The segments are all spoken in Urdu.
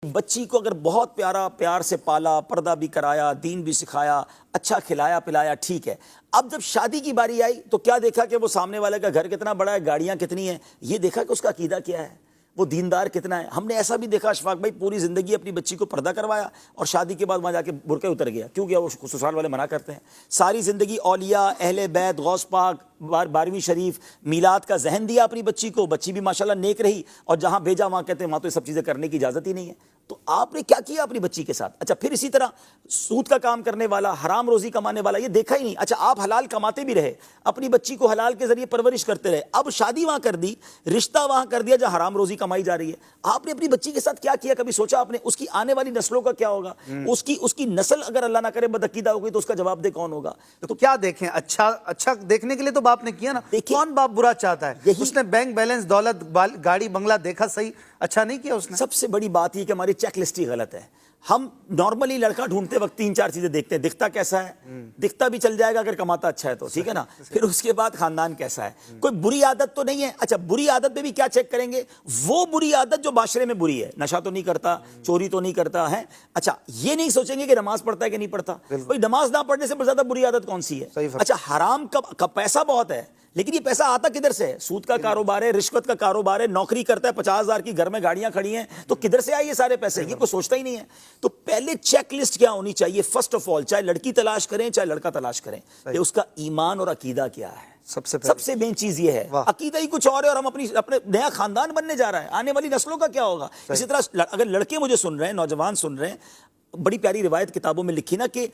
بچی کو اگر بہت پیار سے پالا، پردہ بھی کرایا، دین بھی سکھایا، اچھا کھلایا پلایا، ٹھیک ہے۔ اب جب شادی کی باری آئی تو کیا دیکھا کہ وہ سامنے والے کا گھر کتنا بڑا ہے، گاڑیاں کتنی ہیں، یہ دیکھا کہ اس کا عقیدہ کیا ہے، وہ دیندار کتنا ہے۔ ہم نے ایسا بھی دیکھا اشفاق بھائی پوری زندگی اپنی بچی کو پردہ کروایا اور شادی کے بعد وہاں جا کے برقعے اتر گیا، کیوں گیا؟ وہ سسرال والے منع کرتے ہیں۔ ساری زندگی اولیاء، اہل بیت، غوث پاک، 12ویں شریف، میلاد کا ذہن دیا اپنی بچی کو، بچی بھی ماشاءاللہ نیک رہی، اور جہاں بھیجا وہاں کہتے ہیں وہاں تو یہ سب چیزیں کرنے کی اجازت ہی نہیں ہے۔ تو آپ نے کیا کیا اپنی بچی کے ساتھ؟ اچھا پھر اسی طرح سود کا کام کرنے والا، حرام روزی کمانے والا، یہ دیکھا ہی نہیں۔ اچھا آپ حلال کماتے بھی رہے، اپنی بچی کو حلال کے ذریعے پرورش کرتے رہے، اب شادی وہاں کر دی، رشتہ وہاں کر دیا جہاں حرام روزی کمائی جا رہی ہے۔ آپ نے اپنی بچی کے ساتھ کیا کیا؟ کبھی سوچا آپ نے اس کی آنے والی نسلوں کا کیا ہوگا؟ اس کی نسل اگر اللہ نہ کرے بدعقیدہ ہو گئی تو اس کا جواب دہ کون ہوگا؟ تو کیا دیکھیں؟ اچھا دیکھنے کے لیے تو باپ نے کیا نا۔ کون باپ برا چاہتا ہے؟ اس نے بینک بیلنس، دولت، گاڑی بنگلہ دیکھا، صحیح اچھا نہیں کیا اس نے۔ سب سے بڑی بات یہ کہ ہماری چیک لسٹ ہی غلط ہے۔ ہم نارملی لڑکا ڈھونڈتے وقت 3-4 چیزیں دیکھتے ہیں، دکھتا کیسا ہے، دکھتا بھی چل جائے گا اگر کماتا اچھا ہے تو، ٹھیک ہے نا، پھر اس کے بعد خاندان کیسا ہے، کوئی بری عادت تو نہیں ہے۔ اچھا بری عادت پہ بھی کیا چیک کریں گے؟ وہ بری عادت جو معاشرے میں بری ہے، نشہ تو نہیں کرتا، چوری تو نہیں کرتا ہے۔ اچھا یہ نہیں سوچیں گے کہ نماز پڑھتا ہے کہ نہیں پڑھتا، کوئی نماز نہ پڑھنے سے زیادہ بری عادت کون سی ہے؟ اچھا حرام کا پیسہ بہت ہے، لیکن یہ پیسہ آتا کدھر سے ہے؟ سود کا کاروبار ہے، رشوت کا کاروبار ہے، نوکری کرتا ہے 50,000 کی، گھر میں گاڑیاں کھڑی ہیں، تو کدھر سے آئے یہ سارے پیسے؟ یہ کوئی سوچتا ہی نہیں ہے۔ تو پہلے چیک لسٹ کیا ہونی چاہیے؟ فرسٹ آف آل، چاہے لڑکی تلاش کریں چاہے لڑکا تلاش کریں، کہ اس کا ایمان اور عقیدہ کیا ہے۔ سب سے مین چیز یہ ہے، عقیدہ ہی کچھ اور ہے، اور ہم اپنے نیا خاندان بننے جا رہا ہے، آنے والی نسلوں کا کیا ہوگا؟ اسی طرح اگر لڑکے مجھے سن رہے ہیں، نوجوان سن رہے ہیں، بڑی پیاری روایت کتابوں میں لکھی نا کہ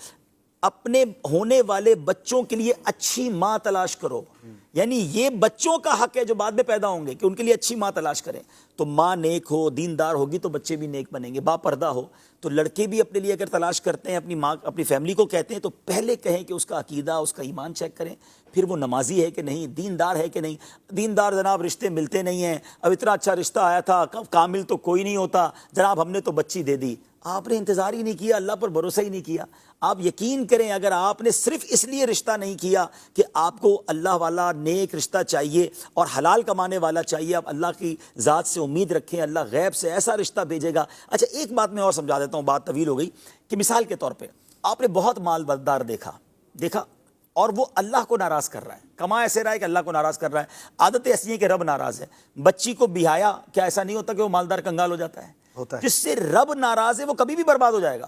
اپنے ہونے والے بچوں کے لیے اچھی ماں تلاش کرو، یعنی یہ بچوں کا حق ہے جو بعد میں پیدا ہوں گے کہ ان کے لیے اچھی ماں تلاش کریں۔ تو ماں نیک ہو، دیندار ہوگی تو بچے بھی نیک بنیں گے، با پردہ ہو۔ تو لڑکے بھی اپنے لیے اگر تلاش کرتے ہیں، اپنی ماں، اپنی فیملی کو کہتے ہیں، تو پہلے کہیں کہ اس کا عقیدہ، اس کا ایمان چیک کریں، پھر وہ نمازی ہے کہ نہیں، دیندار ہے کہ نہیں۔ دیندار جناب رشتے ملتے نہیں ہیں، اب اتنا اچھا رشتہ آیا تھا، کامل تو کوئی نہیں ہوتا جناب، ہم نے تو بچی دے دی۔ آپ نے انتظار ہی نہیں کیا، اللہ پر بھروسہ ہی نہیں کیا۔ آپ یقین کریں اگر آپ نے صرف اس لیے رشتہ نہیں کیا کہ آپ کو اللہ والا نیک رشتہ چاہیے اور حلال کمانے والا چاہیے، آپ اللہ کی ذات سے امید رکھیں، اللہ غیب سے ایسا رشتہ بھیجے گا۔ اچھا ایک بات میں اور سمجھا دیتا ہوں، بات طویل ہو گئی، کہ مثال کے طور پہ آپ نے بہت مالدار دیکھا اور وہ اللہ کو ناراض کر رہا ہے، کما ایسے رہا ہے کہ اللہ کو ناراض کر رہا ہے، عادت ایسی ہے کہ رب ناراض ہے۔ بچی کو بیایا، کیا ایسا نہیں ہوتا کہ وہ مالدار کنگال ہو جاتا ہے؟ جس سے رب ناراض ہے وہ کبھی بھی برباد ہو جائے گا۔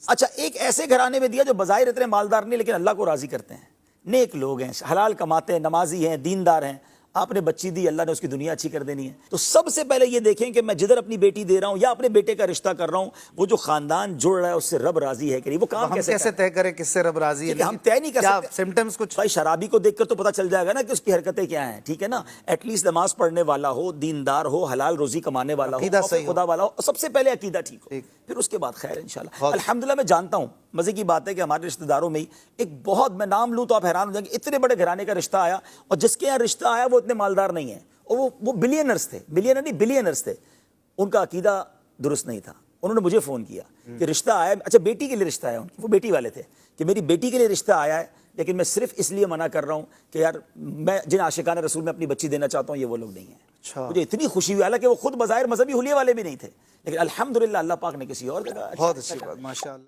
اچھا ایک ایسے گھرانے میں دیا جو بظاہر اتنے مالدار نہیں لیکن اللہ کو راضی کرتے ہیں، نیک لوگ ہیں، حلال کماتے ہیں، نمازی ہیں، دیندار ہیں، آپ نے بچی دی، اللہ نے اس کی دنیا اچھی کر دینی ہے۔ تو سب سے پہلے یہ دیکھیں کہ میں جدھر اپنی بیٹی دے رہا ہوں یا اپنے بیٹے کا رشتہ کر رہا ہوں، وہ جو خاندان جڑ رہا ہے اس سے رب راضی ہے کہ نہیں، وہ کام کیسے طے کریں کس سے رب راضی ہے؟ ہم طے نہیں کر سکتے۔ سمپٹمز کچھ بھائی شرابی کو دیکھ کر تو پتہ چل جائے گا نا کہ اس کی حرکتیں کیا ہیں، ٹھیک ہے نا، ایٹ لیسٹ نماز پڑھنے والا ہو، دیندار ہو، حلال روزی کمانے والا ہو، خدا والا ہو، سب سے پہلے عقیدہ ٹھیک ہو، پھر اس کے بعد خیر انشاءاللہ۔ الحمدللہ میں جانتا ہوں، مزے کی بات ہے کہ ہمارے رشتہ داروں میں ہی ایک بہت، میں نام لوں تو آپ حیران ہو جائیں گے، اتنے بڑے گھرانے کا رشتہ آیا، اور جس کے یہاں رشتہ آیا وہ اتنے مالدار نہیں ہیں، اور وہ بلینرز تھے، بلینرز تھے، ان کا عقیدہ درست نہیں تھا۔ انہوں نے مجھے فون کیا کہ رشتہ آیا، اچھا بیٹی کے لیے رشتہ آیا، وہ بیٹی والے تھے، کہ میری بیٹی کے لیے رشتہ آیا ہے، لیکن میں صرف اس لیے منع کر رہا ہوں کہ یار میں جن عاشقان رسول میں اپنی بچی دینا چاہتا ہوں یہ وہ لوگ نہیں ہیں۔ مجھے اتنی خوشی ہوئی، حالانکہ وہ خود بظاہر مذہبی حلیے والے بھی نہیں تھے، لیکن الحمدللہ اللہ پاک نے کسی اور جگہ۔ بہت اچھی بات، ماشاءاللہ۔